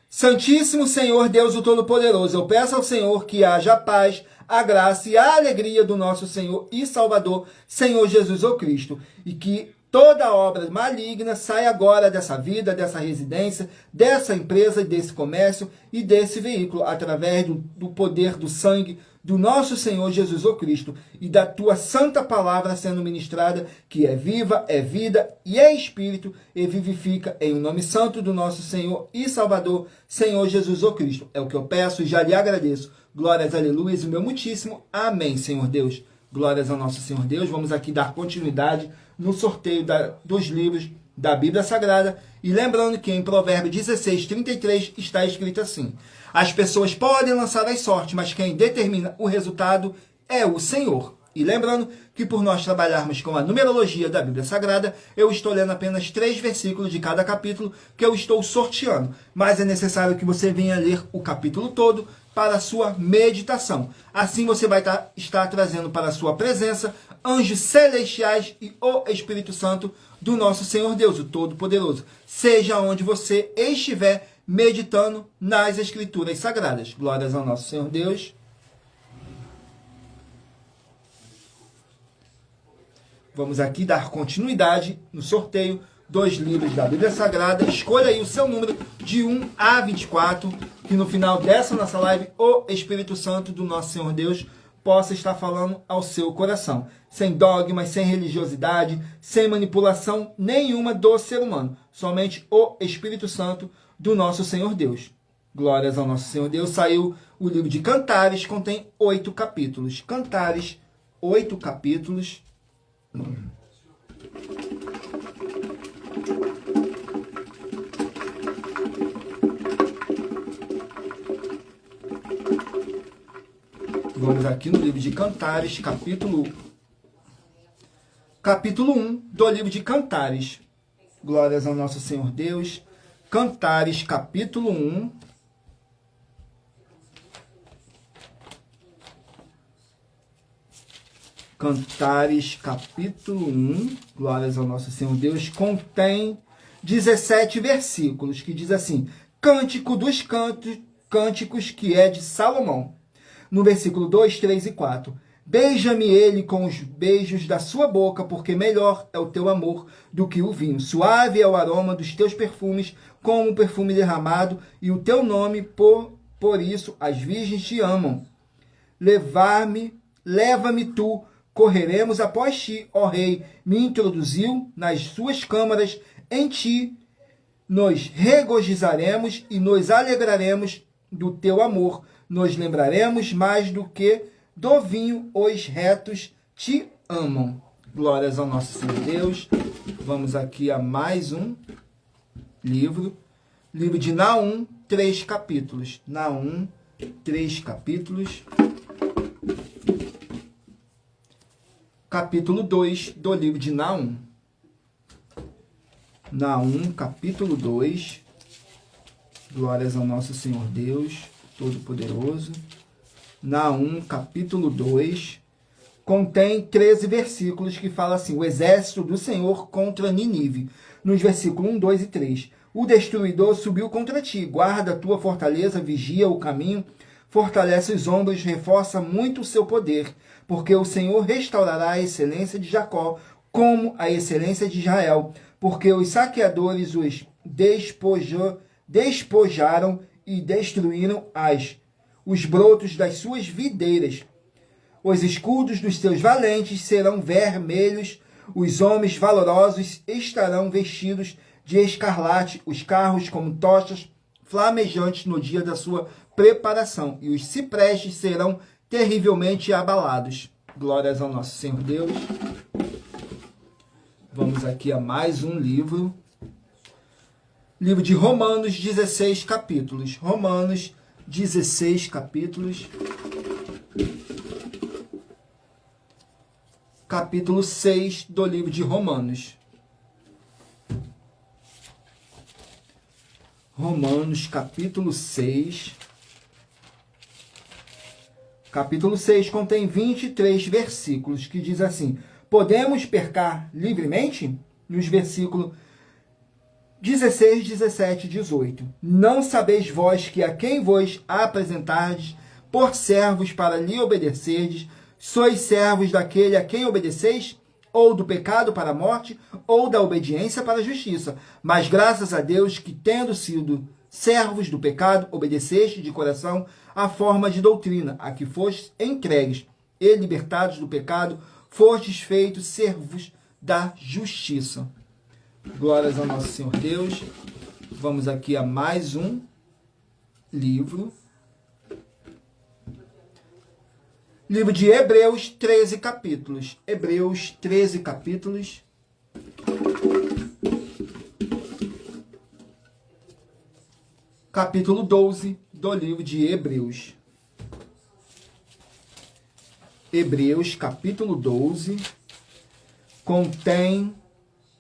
Santíssimo Senhor Deus o Todo-Poderoso, eu peço ao Senhor que haja a paz, a graça e a alegria do nosso Senhor e Salvador, Senhor Jesus ou Cristo, e que toda obra maligna saia agora dessa vida, dessa residência, dessa empresa, desse comércio e desse veículo, através do poder do sangue do nosso Senhor Jesus ou Cristo e da tua santa palavra sendo ministrada, que é viva, é vida e é espírito e vivifica, em o nome santo do nosso Senhor e Salvador, Senhor Jesus ou Cristo. É o que eu peço e já lhe agradeço. Glórias, aleluias, o meu muitíssimo amém, Senhor Deus. Glórias ao nosso Senhor Deus. Vamos aqui dar continuidade no sorteio dos livros da Bíblia Sagrada. E lembrando que em Provérbios 16, 33 está escrito assim: as pessoas podem lançar as sortes, mas quem determina o resultado é o Senhor. E lembrando que por nós trabalharmos com a numerologia da Bíblia Sagrada, eu estou lendo apenas 3 versículos de cada capítulo que eu estou sorteando. Mas é necessário que você venha ler o capítulo todo para a sua meditação. Assim você vai estar trazendo para a sua presença anjos celestiais e o Espírito Santo do nosso Senhor Deus, o Todo-Poderoso. Seja onde você estiver meditando nas Escrituras Sagradas. Glórias ao nosso Senhor Deus. Vamos aqui dar continuidade no sorteio dos livros da Bíblia Sagrada. Escolha aí o seu número de 1 a 24, que no final dessa nossa live, o Espírito Santo do nosso Senhor Deus possa estar falando ao seu coração. Sem dogmas, sem religiosidade, sem manipulação nenhuma do ser humano. Somente o Espírito Santo do nosso Senhor Deus. Glórias ao nosso Senhor Deus. Saiu o livro de Cantares, contém 8 capítulos. Cantares, 8 capítulos. Vamos aqui no livro de Cantares, capítulo 1 do livro de Cantares. Glórias ao nosso Senhor Deus. Cantares, capítulo 1. Cantares, capítulo 1, glórias ao nosso Senhor Deus, contém 17 versículos, que diz assim: Cântico dos Cânticos, que é de Salomão. No versículo 2, 3 e 4. Beija-me ele com os beijos da sua boca, porque melhor é o teu amor do que o vinho. Suave é o aroma dos teus perfumes, como o perfume derramado, e o teu nome, por isso as virgens te amam. Leva-me tu, correremos após ti, ó rei. Me introduziu nas suas câmaras, em ti nos regozijaremos e nos alegraremos do teu amor. Nos lembraremos mais do que do vinho, os retos te amam. Glórias ao nosso Senhor Deus. Vamos aqui a mais um livro. Livro de Naum, 3 capítulos. Naum, 3 capítulos. Capítulo 2 do livro de Naum. Naum, capítulo 2. Glórias ao nosso Senhor Deus Todo-Poderoso. Naum, capítulo 2, contém 13 versículos que fala assim: o exército do Senhor contra Ninive. nos versículos 1, 2 e 3. O destruidor subiu contra ti, guarda a tua fortaleza, vigia o caminho, fortalece os ombros, reforça muito o seu poder, porque o Senhor restaurará a excelência de Jacó, como a excelência de Israel, porque os saqueadores os despojaram e destruíram os brotos das suas videiras. Os escudos dos seus valentes serão vermelhos, os homens valorosos estarão vestidos de escarlate, os carros como tochas flamejantes no dia da sua preparação, e os ciprestes serão terrivelmente abalados. Glórias ao nosso Senhor Deus. Vamos aqui a mais um livro. Livro de Romanos, 16 capítulos. Romanos, 16 capítulos. Capítulo 6 do livro de Romanos. Romanos, capítulo 6. Capítulo 6 contém 23 versículos, que diz assim: podemos pecar livremente? Nos versículos 16, 17 e 18. Não sabeis vós que a quem vos apresentardes por servos para lhe obedecerdes, sois servos daquele a quem obedeceis? Ou do pecado para a morte, ou da obediência para a justiça. Mas graças a Deus que, tendo sido servos do pecado, obedeceste de coração a forma de doutrina a que fostes entregues, e libertados do pecado, fostes feitos servos da justiça. Glórias ao nosso Senhor Deus. Vamos aqui a mais um livro. Livro de Hebreus, 13 capítulos. Hebreus, 13 capítulos. Capítulo 12 do livro de Hebreus. Hebreus, capítulo 12, contém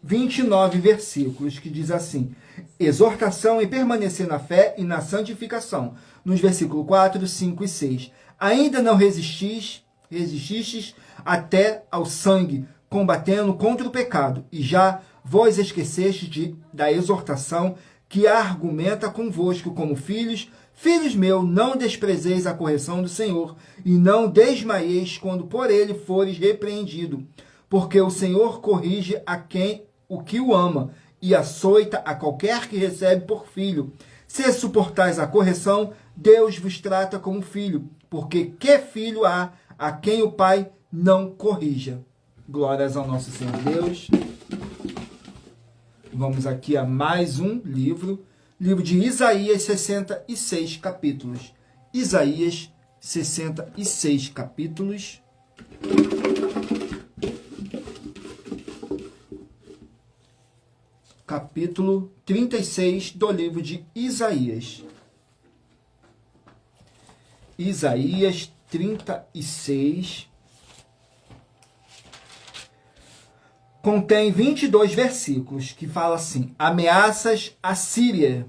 29 versículos, que diz assim: exortação e permanecer na fé e na santificação. Nos versículos 4, 5 e 6. Ainda não resististes até ao sangue, combatendo contra o pecado, e já vos esquecestes da exortação que argumenta convosco como filhos. Filhos meus, não desprezeis a correção do Senhor, e não desmaieis quando por ele fores repreendido, porque o Senhor corrige o que o ama, e açoita a qualquer que recebe por filho. Se suportais a correção, Deus vos trata como filho, porque que filho há a quem o Pai não corrija? Glórias ao nosso Senhor Deus. Vamos aqui a mais um livro. Livro de Isaías, 66 capítulos. Isaías, 66 capítulos. Capítulo 36 do livro de Isaías. Isaías 36. Contém 22 versículos, que fala assim: ameaças à Síria.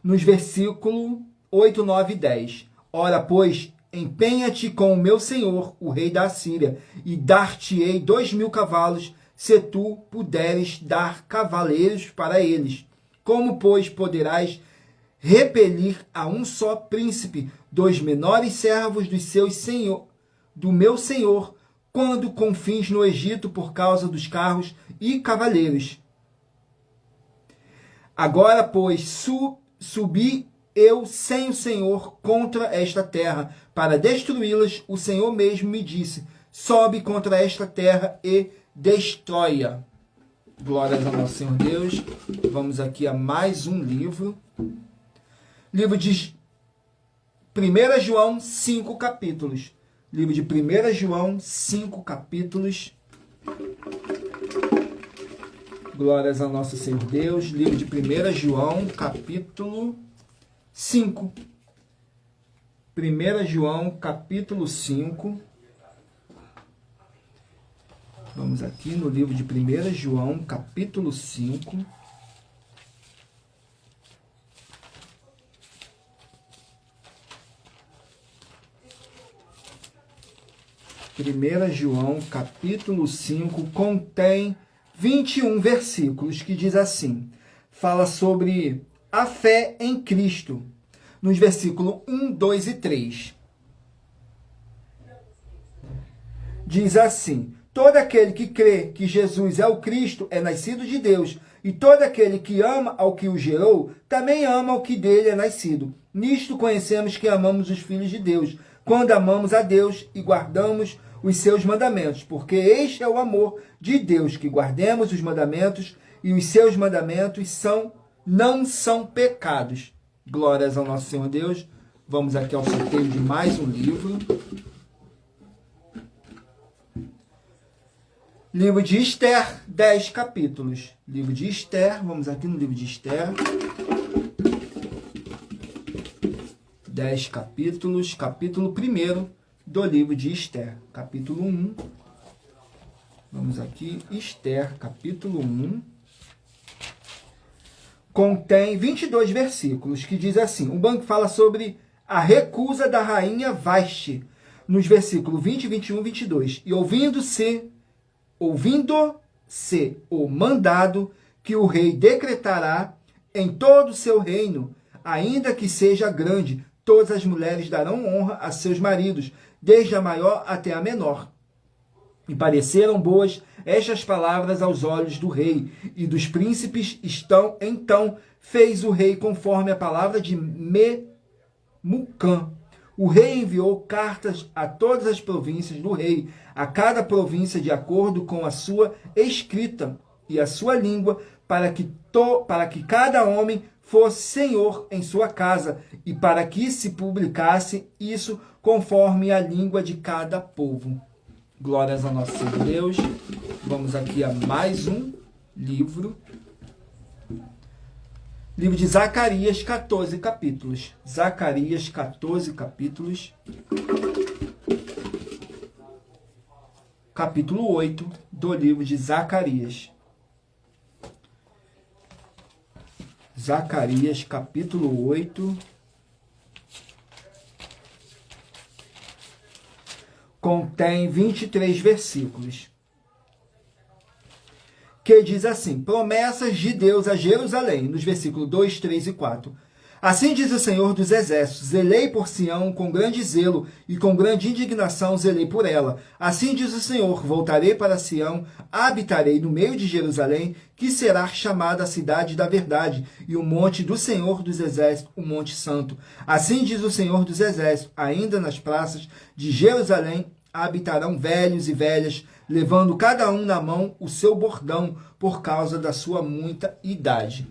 Nos versículos 8, 9 e 10. Ora, pois, empenha-te com o meu senhor, o rei da Síria, e dar-te-ei 2.000 cavalos, se tu puderes dar cavaleiros para eles. Como, pois, poderás repelir a um só príncipe dos menores servos do meu senhor, quando confins no Egito por causa dos carros e cavaleiros? Agora, pois, subi eu sem o Senhor contra esta terra, para destruí-las. O Senhor mesmo me disse: sobe contra esta terra e destrói-a. Glórias ao nosso Senhor Deus. Vamos aqui a mais um livro. Livro de 1 João, 5 capítulos. Livro de 1 João, 5 capítulos. Glórias ao nosso Senhor Deus. Livro de 1 João, capítulo 5. 1 João, capítulo 5. Vamos aqui no livro de 1 João, capítulo 5. Primeira João, capítulo 5, contém 21 versículos, que diz assim, fala sobre a fé em Cristo, nos versículos 1, 2 e 3. Diz assim, todo aquele que crê que Jesus é o Cristo é nascido de Deus, e todo aquele que ama ao que o gerou, também ama ao que dele é nascido. Nisto conhecemos que amamos os filhos de Deus, quando amamos a Deus e guardamos os seus mandamentos, porque este é o amor de Deus, que guardemos os mandamentos, e os seus mandamentos não são pecados. Glórias ao nosso Senhor Deus. Vamos aqui ao sorteio de mais um livro. Livro de Esther, 10 capítulos. Livro de Esther, vamos aqui no livro de Esther. 10 capítulos, capítulo 1 do livro de Esther. Capítulo 1. Vamos aqui, Esther, capítulo 1. Contém 22 versículos, que diz assim, o banco fala sobre a recusa da rainha Vasti, nos versículos 20, 21 e 22. E ouvindo-se o mandado que o rei decretará em todo o seu reino, ainda que seja grande, todas as mulheres darão honra a seus maridos, desde a maior até a menor. E pareceram boas estas palavras aos olhos do rei e dos príncipes. Então fez o rei conforme a palavra de Memucã. O rei enviou cartas a todas as províncias do rei, a cada província de acordo com a sua escrita e a sua língua, para que cada homem fosse senhor em sua casa, e para que se publicasse isso conforme a língua de cada povo. Glórias ao nosso Senhor Deus. Vamos aqui a mais um livro. Livro de Zacarias, 14 capítulos. Zacarias, 14 capítulos. Capítulo 8 do livro de Zacarias. Zacarias, capítulo 8. Contém 23 versículos. Que diz assim, promessas de Deus a Jerusalém, nos versículos 2, 3 e 4. Assim diz o Senhor dos Exércitos, zelei por Sião com grande zelo e com grande indignação zelei por ela. Assim diz o Senhor, voltarei para Sião, habitarei no meio de Jerusalém, que será chamada a cidade da verdade, e o monte do Senhor dos Exércitos, o monte santo. Assim diz o Senhor dos Exércitos, ainda nas praças de Jerusalém habitarão velhos e velhas, levando cada um na mão o seu bordão, por causa da sua muita idade.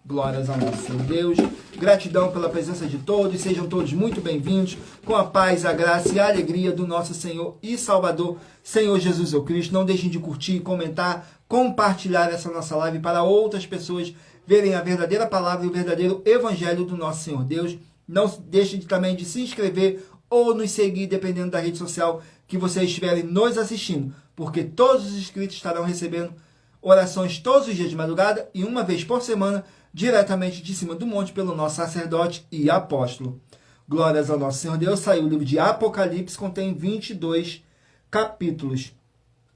Glórias ao nosso Senhor Deus. Gratidão pela presença de todos. Sejam todos muito bem-vindos. Com a paz, a graça e a alegria do nosso Senhor e Salvador, Senhor Jesus o Cristo. Não deixem de curtir, comentar, compartilhar essa nossa live para outras pessoas verem a verdadeira palavra e o verdadeiro evangelho do nosso Senhor Deus. Não deixem também de se inscrever ou nos seguir, dependendo da rede social que vocês estiverem nos assistindo, porque todos os inscritos estarão recebendo orações todos os dias de madrugada e uma vez por semana, diretamente de cima do monte pelo nosso sacerdote e apóstolo. Glórias ao nosso Senhor Deus. Saiu o livro de Apocalipse, contém 22 capítulos.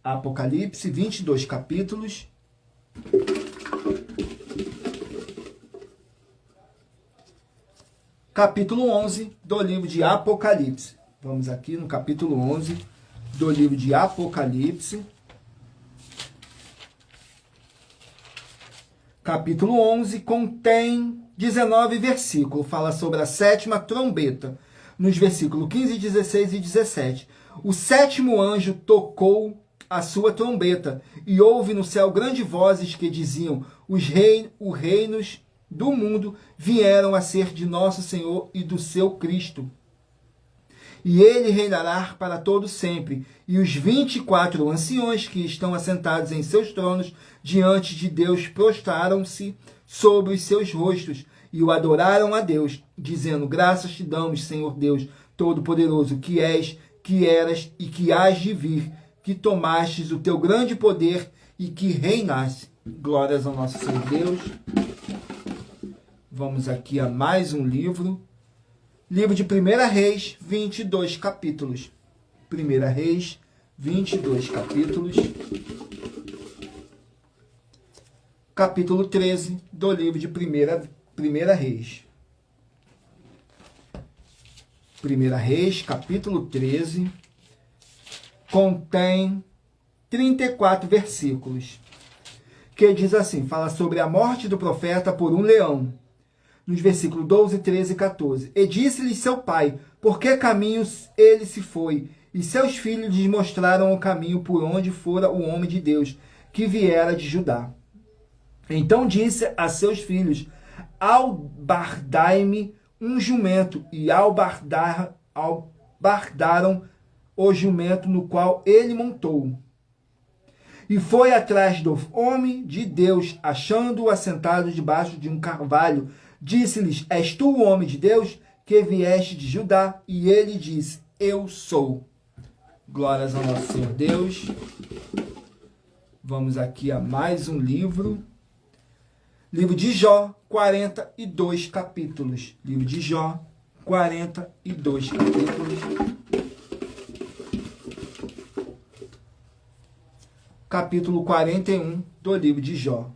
Apocalipse, 22 capítulos. Capítulo 11 do livro de Apocalipse. Vamos aqui no capítulo 11 do livro de Apocalipse. Capítulo 11 contém 19 versículos. Fala sobre a sétima trombeta. Nos versículos 15, 16 e 17. O sétimo anjo tocou a sua trombeta, e houve no céu grandes vozes que diziam, os reinos do mundo vieram a ser de nosso Senhor e do seu Cristo. E ele reinará para todo sempre. E os 24 anciões que estão assentados em seus tronos diante de Deus prostraram-se sobre os seus rostos e o adoraram a Deus, dizendo, graças te damos, Senhor Deus Todo-Poderoso, que és, que eras e que hás de vir, que tomastes o teu grande poder e que reinaste. Glórias ao nosso Senhor Deus. Vamos aqui a mais um livro. Livro de 1 Reis, 22 capítulos. 1 Reis, 22 capítulos. capítulo 13 do livro de Primeira Reis. Primeira Reis, capítulo 13, contém 34 versículos, que diz assim, fala sobre a morte do profeta por um leão, nos versículos 12, 13 e 14. E disse-lhe seu pai, por que caminhos ele se foi? E seus filhos lhes mostraram o caminho por onde fora o homem de Deus, que viera de Judá. Então disse a seus filhos, albardai-me um jumento, e albardaram o jumento no qual ele montou. E foi atrás do homem de Deus, achando-o assentado debaixo de um carvalho. Disse-lhes, és tu o homem de Deus, que vieste de Judá? E ele disse, eu sou. Glórias ao nosso Senhor Deus. Vamos aqui a mais um livro. Livro de Jó, 42 capítulos. Livro de Jó, 42 capítulos. Capítulo 41 do livro de Jó.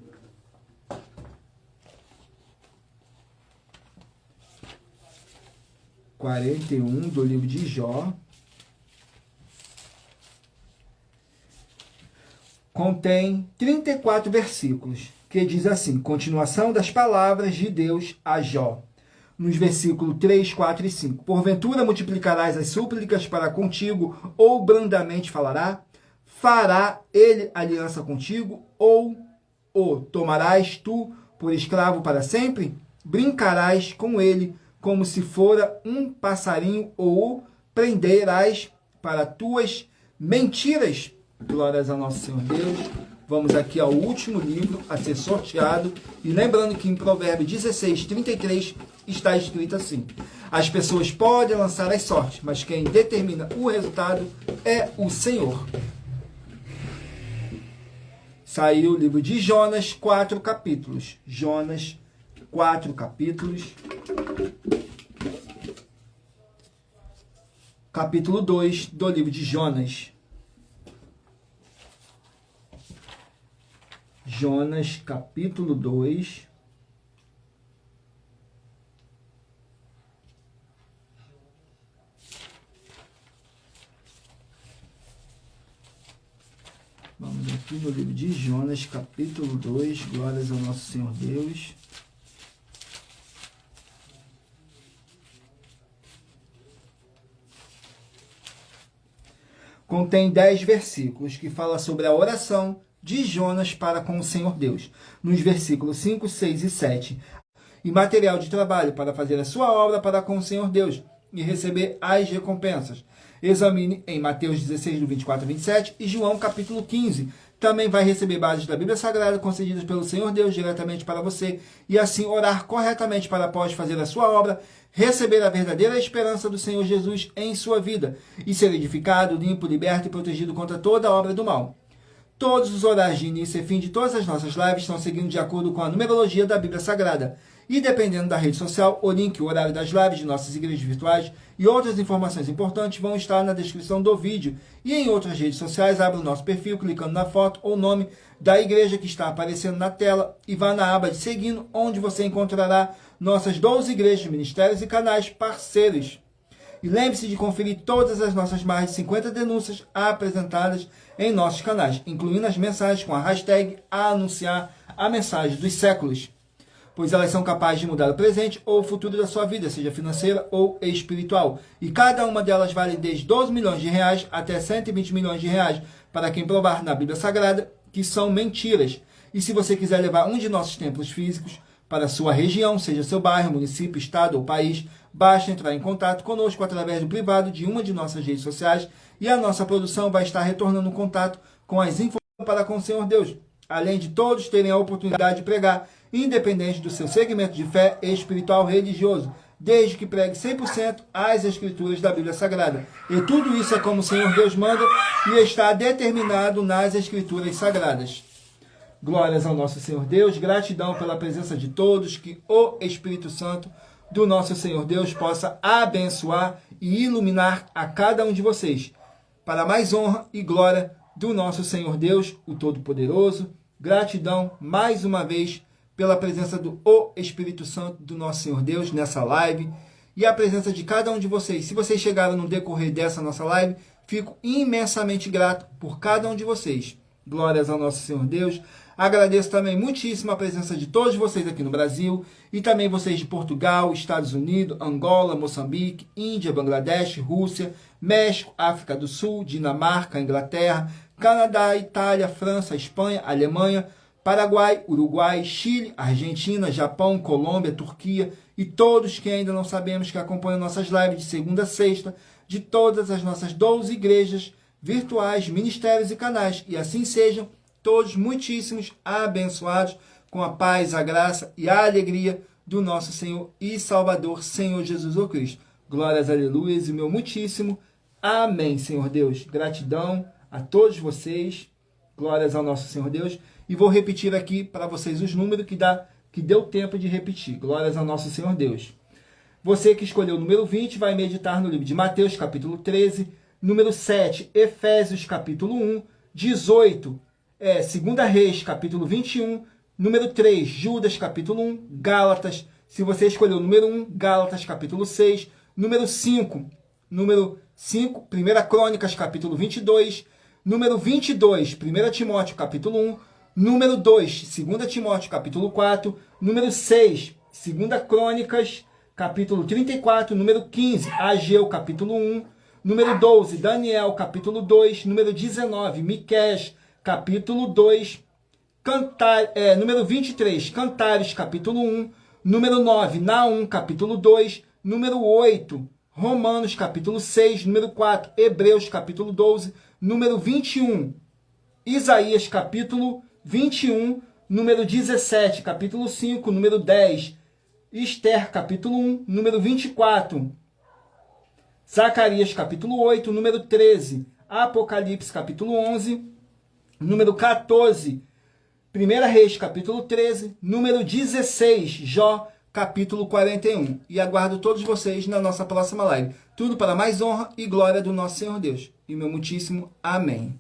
Do livro de Jó. Contém 34 versículos, que diz assim, continuação das palavras de Deus a Jó. Nos versículos 3, 4 e 5. Porventura multiplicarás as súplicas para contigo, ou brandamente falará? Fará ele aliança contigo, ou o tomarás tu por escravo para sempre? Brincarás com ele como se fora um passarinho, ou o prenderás para tuas mentiras? Glórias ao nosso Senhor Deus. Vamos aqui ao último livro a ser sorteado. E lembrando que em Provérbios 16, 33 está escrito assim, as pessoas podem lançar as sortes, mas quem determina o resultado é o Senhor. Saiu o livro de Jonas, 4 capítulos. Jonas, 4 capítulos. Capítulo 2 do livro de Jonas. Jonas, capítulo 2. Vamos aqui no livro de Jonas, capítulo 2. Glórias ao nosso Senhor Deus. Contém 10 versículos que fala sobre a oração de Jonas para com o Senhor Deus. Nos versículos 5, 6 e 7. E material de trabalho para fazer a sua obra para com o Senhor Deus e receber as recompensas. Examine em Mateus 16, do 24 a 27 e João capítulo 15. Também vai receber bases da Bíblia Sagrada concedidas pelo Senhor Deus diretamente para você e assim orar corretamente para após fazer a sua obra, receber a verdadeira esperança do Senhor Jesus em sua vida e ser edificado, limpo, liberto e protegido contra toda obra do mal. Todos os horários de início e fim de todas as nossas lives estão seguindo de acordo com a numerologia da Bíblia Sagrada. E dependendo da rede social, o link, o horário das lives de nossas igrejas virtuais e outras informações importantes vão estar na descrição do vídeo. E em outras redes sociais, abra o nosso perfil clicando na foto ou nome da igreja que está aparecendo na tela e vá na aba de seguindo, onde você encontrará nossas 12 igrejas, ministérios e canais parceiros. E lembre-se de conferir todas as nossas mais de 50 denúncias apresentadas em nossos canais, incluindo as mensagens com a hashtag a anunciar a mensagem dos séculos, pois elas são capazes de mudar o presente ou o futuro da sua vida, seja financeira ou espiritual. E cada uma delas vale desde 12 milhões de reais até 120 milhões de reais, para quem provar na Bíblia Sagrada que são mentiras. E se você quiser levar um de nossos templos físicos para a sua região, seja seu bairro, município, estado ou país, basta entrar em contato conosco através do privado de uma de nossas redes sociais e a nossa produção vai estar retornando contato com as informações para com o Senhor Deus, além de todos terem a oportunidade de pregar, independente do seu segmento de fé espiritual religioso, desde que pregue 100% as escrituras da Bíblia Sagrada. E tudo isso é como o Senhor Deus manda e está determinado nas escrituras sagradas. Glórias ao nosso Senhor Deus, gratidão pela presença de todos, que o Espírito Santo do nosso Senhor Deus possa abençoar e iluminar a cada um de vocês, para mais honra e glória do nosso Senhor Deus, o Todo-Poderoso, Gratidão, mais uma vez, pela presença do Espírito Santo do nosso Senhor Deus nessa live e a presença de cada um de vocês. Se vocês chegaram no decorrer dessa nossa live, fico imensamente grato por cada um de vocês. Glórias ao nosso Senhor Deus. Agradeço também muitíssimo a presença de todos vocês aqui no Brasil e também vocês de Portugal, Estados Unidos, Angola, Moçambique, Índia, Bangladesh, Rússia, México, África do Sul, Dinamarca, Inglaterra, Canadá, Itália, França, Espanha, Alemanha, Paraguai, Uruguai, Chile, Argentina, Japão, Colômbia, Turquia e todos que ainda não sabemos que acompanham nossas lives de segunda a sexta, de todas as nossas 12 igrejas virtuais, ministérios e canais. E assim sejam todos muitíssimos abençoados com a paz, a graça e a alegria do nosso Senhor e Salvador, Senhor Jesus o Cristo. Glórias, aleluias e meu muitíssimo amém, Senhor Deus. Gratidão a todos vocês. Glórias ao nosso Senhor Deus. E vou repetir aqui para vocês os números que deu tempo de repetir. Glórias ao nosso Senhor Deus. Você que escolheu o número 20 vai meditar no livro de Mateus, capítulo 13. Número 7, Efésios, capítulo 1. 18, 2 Reis, capítulo 21. Número 3, Judas, capítulo 1. Gálatas, se você escolheu o número 1, Gálatas, capítulo 6. Número 5, 1 Crônicas, capítulo 22. Número 22, 1 Timóteo, capítulo 1. Número 2, 2 Timóteo, capítulo 4. Número 6, 2 Crônicas, capítulo 34. Número 15, Ageu, capítulo 1. Número 12, Daniel, capítulo 2. Número 19, Miqueias, capítulo 2. Número 23, Cantares, capítulo 1. Número 9, Naum, capítulo 2. Número 8, Romanos, capítulo 6. Número 4, Hebreus, capítulo 12. Número 21, Isaías, capítulo 21. Número 17, capítulo 5. Número 10, Esther, capítulo 1. Número 24, Zacarias, capítulo 8. Número 13, Apocalipse, capítulo 11. Número 14, 1 Reis, capítulo 13. Número 16, Jó, capítulo 41. E aguardo todos vocês na nossa próxima live. Tudo para mais honra e glória do nosso Senhor Deus. E meu muitíssimo amém.